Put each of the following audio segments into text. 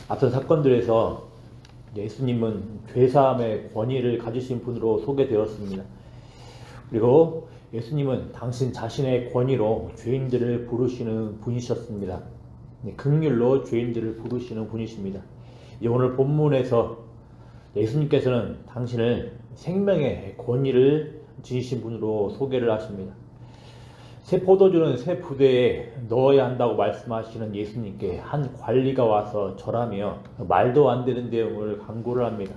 앞선 사건들에서 예수님은 죄사함의 권위를 가지신 분으로 소개되었습니다. 그리고 예수님은 당신 자신의 권위로 죄인들을 부르시는 분이셨습니다. 긍휼로 죄인들을 부르시는 분이십니다. 오늘 본문에서 예수님께서는 당신을 생명의 권위를 지니신 분으로 소개를 하십니다. 새 포도주는 새 부대에 넣어야 한다고 말씀하시는 예수님께 한 관리가 와서 절하며 말도 안 되는 내용을 강구를 합니다.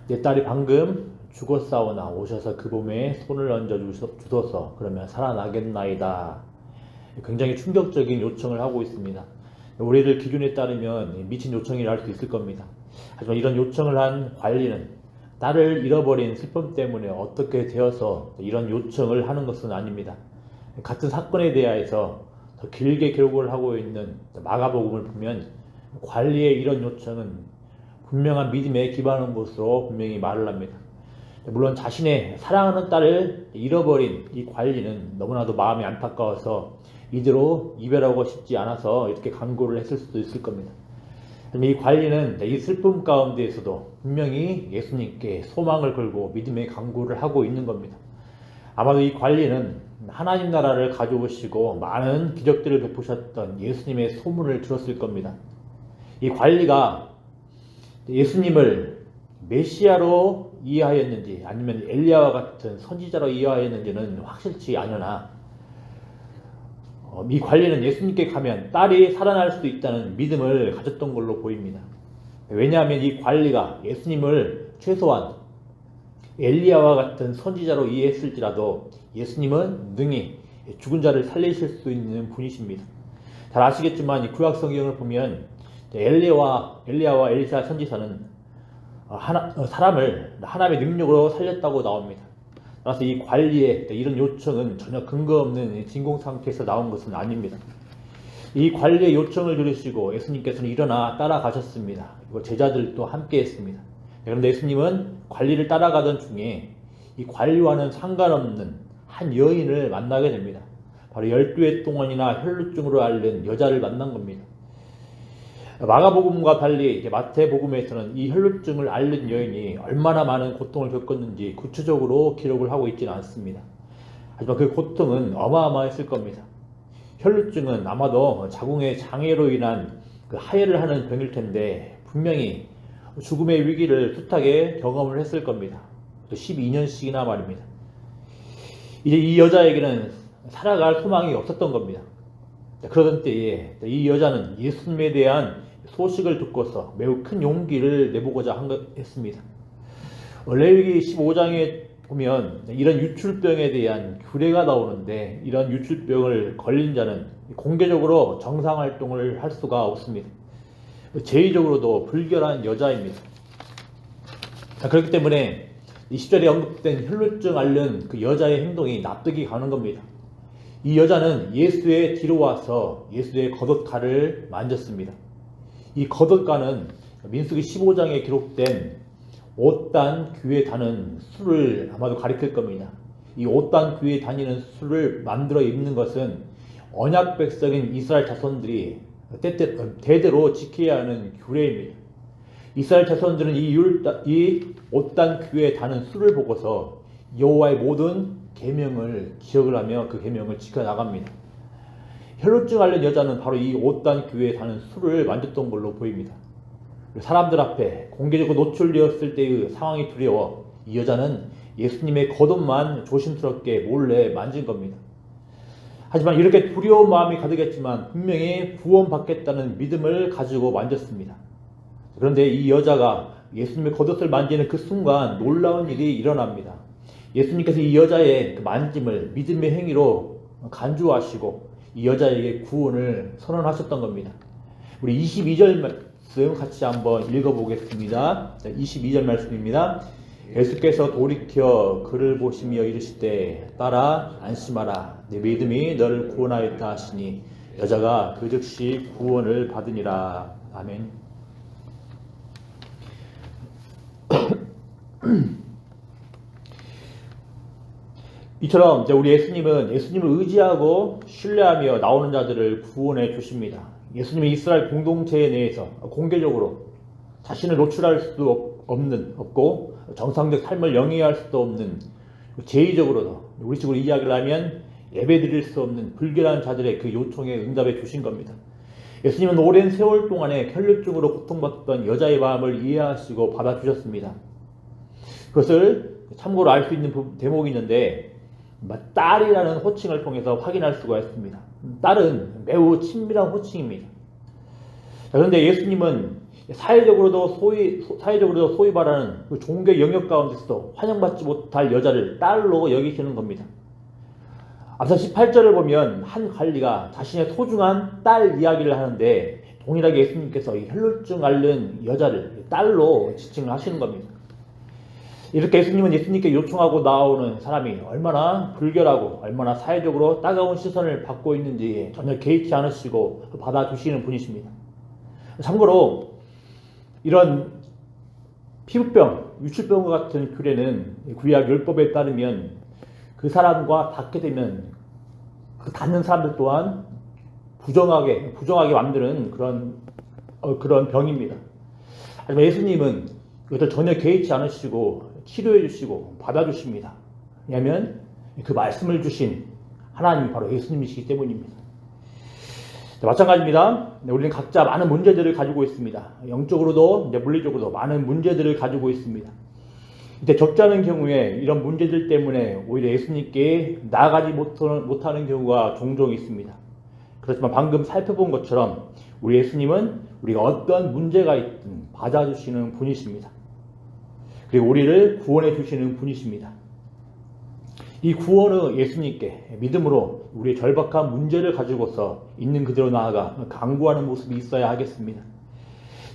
내 딸이 방금 죽었사오나 오셔서 그 몸에 손을 얹어 주소서. 그러면 살아나겠나이다. 굉장히 충격적인 요청을 하고 있습니다. 우리들 기준에 따르면 미친 요청이라 할 수 있을 겁니다. 하지만 이런 요청을 한 관리는 딸을 잃어버린 슬픔 때문에 어떻게 되어서 이런 요청을 하는 것은 아닙니다. 같은 사건에 대하여서 더 길게 기록을 하고 있는 마가복음을 보면 관리의 이런 요청은 분명한 믿음에 기반한 것으로 분명히 말을 합니다. 물론 자신의 사랑하는 딸을 잃어버린 이 관리는 너무나도 마음이 안타까워서 이대로 이별하고 싶지 않아서 이렇게 간구를 했을 수도 있을 겁니다. 이 관리는 이 슬픔 가운데에서도 분명히 예수님께 소망을 걸고 믿음의 간구를 하고 있는 겁니다. 아마도 이 관리는 하나님 나라를 가져오시고 많은 기적들을 베푸셨던 예수님의 소문을 들었을 겁니다. 이 관리가 예수님을 메시아로 이해하였는지 아니면 엘리야와 같은 선지자로 이해하였는지는 확실치 않으나 이 관리는 예수님께 가면 딸이 살아날 수도 있다는 믿음을 가졌던 걸로 보입니다. 왜냐하면 이 관리가 예수님을 최소한 엘리야와 같은 선지자로 이해했을지라도 예수님은 능히 죽은 자를 살리실 수 있는 분이십니다. 잘 아시겠지만 이 구약 성경을 보면 엘리야와 엘리사 선지자는 사람을 하나님의 능력으로 살렸다고 나옵니다. 따라서 이 관리의 이런 요청은 전혀 근거 없는 진공 상태에서 나온 것은 아닙니다. 이 관리의 요청을 들으시고 예수님께서는 일어나 따라가셨습니다. 그리고 제자들도 함께 했습니다. 그런데 예수님은 관리를 따라가던 중에 이 관리와는 상관없는 한 여인을 만나게 됩니다. 바로 12해 동안이나 혈루증으로 앓는 여자를 만난 겁니다. 마가복음과 달리 마태복음에서는 이 혈루증을 앓는 여인이 얼마나 많은 고통을 겪었는지 구체적으로 기록을 하고 있지는 않습니다. 하지만 그 고통은 어마어마했을 겁니다. 혈루증은 아마도 자궁의 장애로 인한 그 하혈을 하는 병일 텐데 분명히 죽음의 위기를 숱하게 경험을 했을 겁니다. 12년씩이나 말입니다. 이제 이 여자에게는 살아갈 소망이 없었던 겁니다. 그러던 때에 이 여자는 예수님에 대한 소식을 듣고서 매우 큰 용기를 내보고자 했습니다. 레위기 15장에 보면 이런 유출병에 대한 규례가 나오는데 이런 유출병을 걸린 자는 공개적으로 정상활동을 할 수가 없습니다. 제의적으로도 불결한 여자입니다. 그렇기 때문에 20절에 언급된 혈루증 앓는 그 여자의 행동이 납득이 가는 겁니다. 이 여자는 예수의 뒤로 와서 예수의 겉옷가를 만졌습니다. 이 겉옷가는 민수기 15장에 기록된 옷단 귀에 다는 술을 아마도 가리킬 겁니다. 이 옷단 귀에 다니는 술을 만들어 입는 것은 언약 백성인 이스라엘 자손들이 대대로 지켜야 하는 규례입니다. 이스라엘 자손들은 이 옷단 귀에 다는 술을 보고서 여호와의 모든 계명을 기억을 하며 그 계명을 지켜나갑니다. 혈루증 앓는 여자는 바로 이 옷단 귀에 다는 술을 만졌던 걸로 보입니다. 사람들 앞에 공개적으로 노출되었을 때의 상황이 두려워 이 여자는 예수님의 겉옷만 조심스럽게 몰래 만진 겁니다. 하지만 이렇게 두려운 마음이 가득했지만 분명히 구원받겠다는 믿음을 가지고 만졌습니다. 그런데 이 여자가 예수님의 겉옷을 만지는 그 순간 놀라운 일이 일어납니다. 예수님께서 이 여자의 그 만짐을 믿음의 행위로 간주하시고 이 여자에게 구원을 선언하셨던 겁니다. 우리 22절 말씀 같이 한번 읽어보겠습니다. 22절 말씀입니다. 예수께서 돌이켜 그를 보시며 이르시되 딸아 안심하라 내 믿음이 너를 구원하였다 하시니 여자가 그 즉시 구원을 받으니라. 아멘. 이처럼 우리 예수님은 예수님을 의지하고 신뢰하며 나오는 자들을 구원해 주십니다. 예수님이 이스라엘 공동체 내에서 공개적으로 자신을 노출할 수도 없고 정상적 삶을 영위할 수도 없는 제의적으로도 우리 식으로 이야기를 하면 예배드릴 수 없는 불결한 자들의 그 요청에 응답해 주신 겁니다. 예수님은 오랜 세월 동안에 혈루증으로 고통받던 여자의 마음을 이해하시고 받아주셨습니다. 그것을 참고로 알 수 있는 대목이 있는데 딸이라는 호칭을 통해서 확인할 수가 있습니다. 딸은 매우 친밀한 호칭입니다. 그런데 예수님은 사회적으로도 소위 말하는 그 종교 영역 가운데서도 환영받지 못할 여자를 딸로 여기시는 겁니다. 앞서 18절을 보면 한 관리가 자신의 소중한 딸 이야기를 하는데 동일하게 예수님께서 이 혈루증 앓는 여자를 딸로 지칭을 하시는 겁니다. 이렇게 예수님께 요청하고 나오는 사람이 얼마나 불결하고 얼마나 사회적으로 따가운 시선을 받고 있는지 전혀 개의치 않으시고 받아주시는 분이십니다. 참고로 이런 피부병, 유출병과 같은 규례는 구약 율법에 따르면 그 사람과 닿게 되면 그 닿는 사람들 또한 부정하게 만드는 그런 병입니다. 하지만 예수님은 이것을 전혀 개의치 않으시고 치료해 주시고 받아주십니다. 왜냐하면 그 말씀을 주신 하나님이 바로 예수님이시기 때문입니다. 마찬가지입니다. 우리는 각자 많은 문제들을 가지고 있습니다. 영적으로도 물리적으로도 많은 문제들을 가지고 있습니다. 이때 적잖은 경우에 이런 문제들 때문에 오히려 예수님께 나아가지 못하는 경우가 종종 있습니다. 그렇지만 방금 살펴본 것처럼 우리 예수님은 우리가 어떤 문제가 있든 받아주시는 분이십니다. 그리고 우리를 구원해 주시는 분이십니다. 이 구원의 예수님께 믿음으로 우리의 절박한 문제를 가지고서 있는 그대로 나아가 간구하는 모습이 있어야 하겠습니다.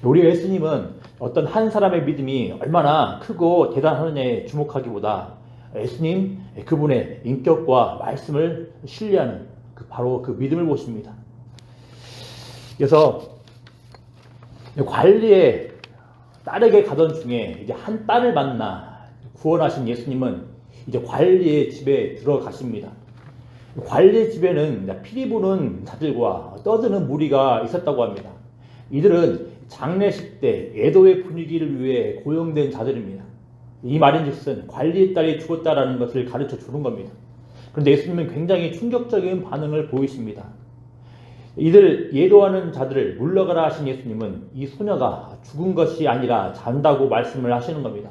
우리 예수님은 어떤 한 사람의 믿음이 얼마나 크고 대단하느냐에 주목하기보다 예수님 그분의 인격과 말씀을 신뢰하는 바로 그 믿음을 보십니다. 그래서 관리의 딸에게 가던 중에 이제 한 딸을 만나 구원하신 예수님은 이제 관리의 집에 들어가십니다. 관리의 집에는 피리 부는 자들과 떠드는 무리가 있었다고 합니다. 이들은 장례식 때 애도의 분위기를 위해 고용된 자들입니다. 이 말인즉슨 관리의 딸이 죽었다라는 것을 가르쳐 주는 겁니다. 그런데 예수님은 굉장히 충격적인 반응을 보이십니다. 이들 예도하는 자들을 물러가라 하신 예수님은 이 소녀가 죽은 것이 아니라 잔다고 말씀을 하시는 겁니다.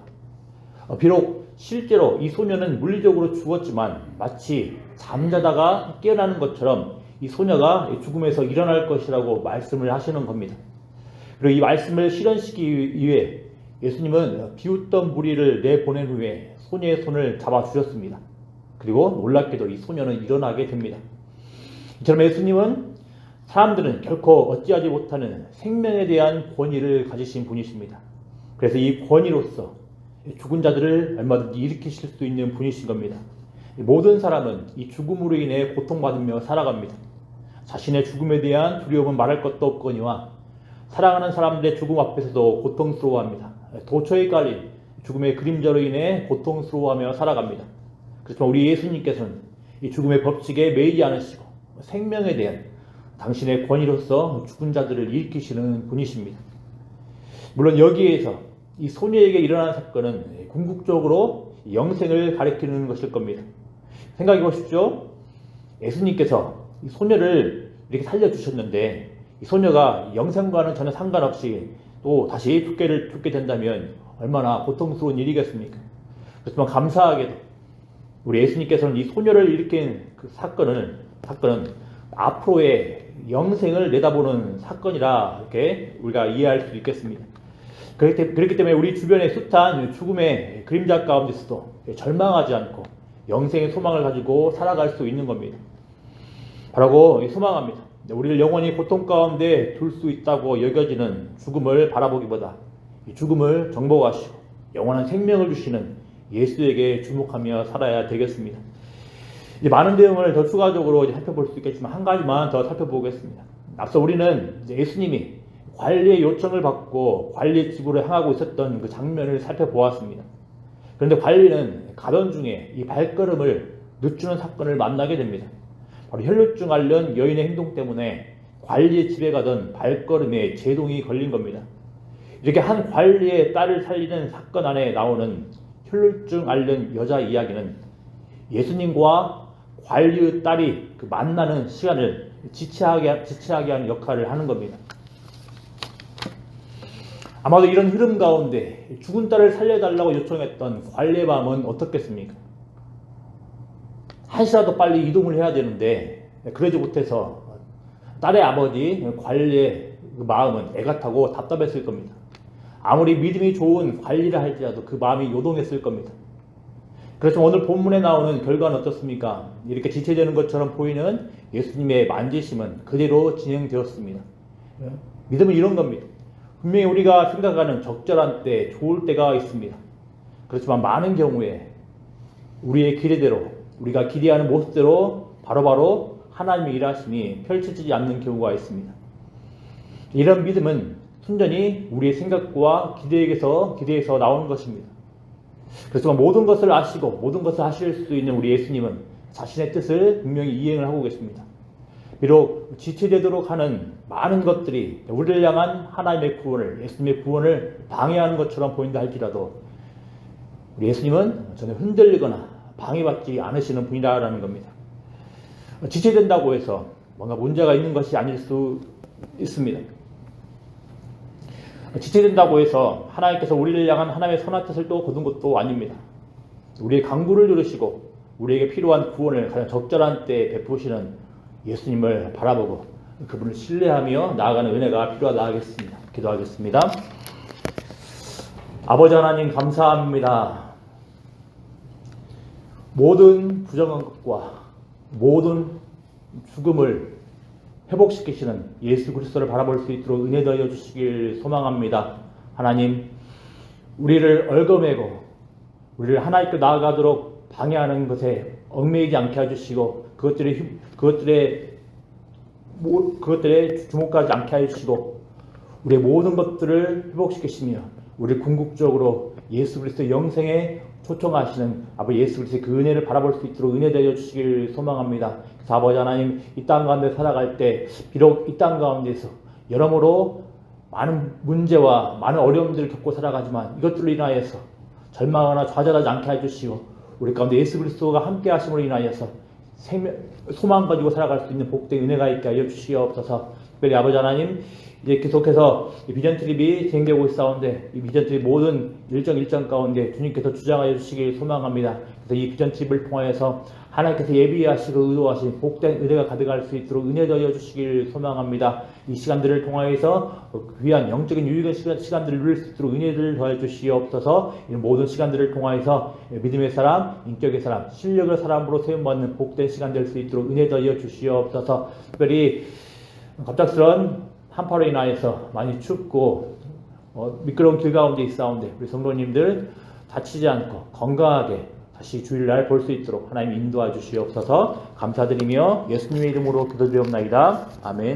비록 실제로 이 소녀는 물리적으로 죽었지만 마치 잠자다가 깨어나는 것처럼 이 소녀가 죽음에서 일어날 것이라고 말씀을 하시는 겁니다. 그리고 이 말씀을 실현시키기 위해 예수님은 비웃던 무리를 내보낸 후에 소녀의 손을 잡아주셨습니다. 그리고 놀랍게도 이 소녀는 일어나게 됩니다. 이처럼 예수님은 사람들은 결코 어찌하지 못하는 생명에 대한 권위를 가지신 분이십니다. 그래서 이 권위로서 죽은 자들을 얼마든지 일으키실 수 있는 분이신 겁니다. 모든 사람은 이 죽음으로 인해 고통받으며 살아갑니다. 자신의 죽음에 대한 두려움은 말할 것도 없거니와 사랑하는 사람들의 죽음 앞에서도 고통스러워합니다. 도처에 깔린 죽음의 그림자로 인해 고통스러워하며 살아갑니다. 그렇지만 우리 예수님께서는 이 죽음의 법칙에 매이지 않으시고 생명에 대한 당신의 권위로서 죽은 자들을 일으키시는 분이십니다. 물론 여기에서 이 소녀에게 일어난 사건은 궁극적으로 영생을 가리키는 것일 겁니다. 생각해 보십시오. 예수님께서 이 소녀를 이렇게 살려주셨는데 이 소녀가 영생과는 전혀 상관없이 또 다시 죽게 된다면 얼마나 고통스러운 일이겠습니까? 그렇지만 감사하게도 우리 예수님께서는 이 소녀를 일으킨 그 사건은 앞으로의 영생을 내다보는 사건이라 이렇게 우리가 이해할 수 있겠습니다. 그렇기 때문에 우리 주변에 숱한 죽음의 그림자 가운데서도 절망하지 않고 영생의 소망을 가지고 살아갈 수 있는 겁니다. 바라고 소망합니다. 우리를 영원히 고통 가운데 둘 수 있다고 여겨지는 죽음을 바라보기보다 이 죽음을 정복하시고 영원한 생명을 주시는 예수에게 주목하며 살아야 되겠습니다. 이제 많은 내용을 더 추가적으로 살펴볼 수 있겠지만 한 가지만 더 살펴보겠습니다. 앞서 우리는 예수님이 관리의 요청을 받고 관리의 집으로 향하고 있었던 그 장면을 살펴보았습니다. 그런데 관리는 가던 중에 이 발걸음을 늦추는 사건을 만나게 됩니다. 바로 혈루증 앓는 여인의 행동 때문에 관리의 집에 가던 발걸음에 제동이 걸린 겁니다. 이렇게 한 관리의 딸을 살리는 사건 안에 나오는 혈루증 앓는 여자 이야기는 예수님과 관리의 딸이 그 만나는 시간을 지체하게 하는 역할을 하는 겁니다. 아마도 이런 흐름 가운데 죽은 딸을 살려달라고 요청했던 관리의 마음은 어떻겠습니까? 한시라도 빨리 이동을 해야 되는데 그러지 못해서 딸의 아버지 관리의 그 마음은 애가 타고 답답했을 겁니다. 아무리 믿음이 좋은 관리를 할지라도 그 마음이 요동했을 겁니다. 그래서 오늘 본문에 나오는 결과는 어떻습니까? 이렇게 지체되는 것처럼 보이는 예수님의 만지심은 그대로 진행되었습니다. 믿음은 이런 겁니다. 분명히 우리가 생각하는 적절한 때, 좋을 때가 있습니다. 그렇지만 많은 경우에 우리의 기대대로, 우리가 기대하는 모습대로 바로바로 하나님의 일하심이 펼쳐지지 않는 경우가 있습니다. 이런 믿음은 순전히 우리의 생각과 기대에서 나오는 것입니다. 그렇지만 모든 것을 아시고 모든 것을 하실 수 있는 우리 예수님은 자신의 뜻을 분명히 이행을 하고 계십니다. 비록 지체되도록 하는 많은 것들이 우리를 향한 하나님의 구원을, 예수님의 구원을 방해하는 것처럼 보인다 할지라도 우리 예수님은 전혀 흔들리거나 방해받지 않으시는 분이라는 겁니다. 지체된다고 해서 뭔가 문제가 있는 것이 아닐 수 있습니다. 지체된다고 해서 하나님께서 우리를 향한 하나님의 선한 뜻을 또 거둔 것도 아닙니다. 우리의 간구를 들으시고 우리에게 필요한 구원을 가장 적절한 때에 베푸시는 예수님을 바라보고 그분을 신뢰하며 나아가는 은혜가 필요하다 하겠습니다. 기도하겠습니다. 아버지 하나님 감사합니다. 모든 부정한 것과 모든 죽음을 회복시키시는 예수 그리스도를 바라볼 수 있도록 은혜 더하여 주시길 소망합니다. 하나님, 우리를 얽어매고 우리를 하나님께 나아가도록 방해하는 것에 얽매이지 않게 해주시고 그것들에 주목하지 않게 해주시고 우리의 모든 것들을 회복시키시며 우리를 궁극적으로 예수 그리스도의 영생에 초청하시는 아버지 예수 그리스도의 그 은혜를 바라볼 수 있도록 은혜 되어 주시길 소망합니다. 그래서 아버지 하나님, 이 땅 가운데 살아갈 때 비록 이 땅 가운데서 여러모로 많은 문제와 많은 어려움들을 겪고 살아가지만 이것들로 인하여서 절망하거나 좌절하지 않게 해주시고 우리 가운데 예수 그리스도가 함께 하심으로 인하여서 소망 가지고 살아갈 수 있는 복된 은혜가 있게 하여 주시옵소서. 특별히 아버지 하나님, 이제 계속해서 이 비전 트립이 진행되고 있사온데 이 비전 트립 모든 일정 가운데 주님께서 주장하여 주시길 소망합니다. 그래서 이 비전 트립을 통하여서 하나님께서 예비하시고 의도하신 복된 은혜가 가득할 수 있도록 은혜 더하여 주시길 소망합니다. 이 시간들을 통하여서 귀한 영적인 유익한 시간들을 누릴 수 있도록 은혜를 더하여 주시옵소서. 이 모든 시간들을 통하여서 믿음의 사람, 인격의 사람, 실력의 사람으로 세움받는 복된 시간 될 수 있도록 은혜 더하여 주시옵소서. 특별히 갑작스런 한파로 인하여서 많이 춥고 미끄러운 길 가운데 있사온데 우리 성도님들 다치지 않고 건강하게 다시 주일날 볼 수 있도록 하나님 인도해 주시옵소서. 감사드리며 예수님의 이름으로 기도드리옵나이다. 아멘.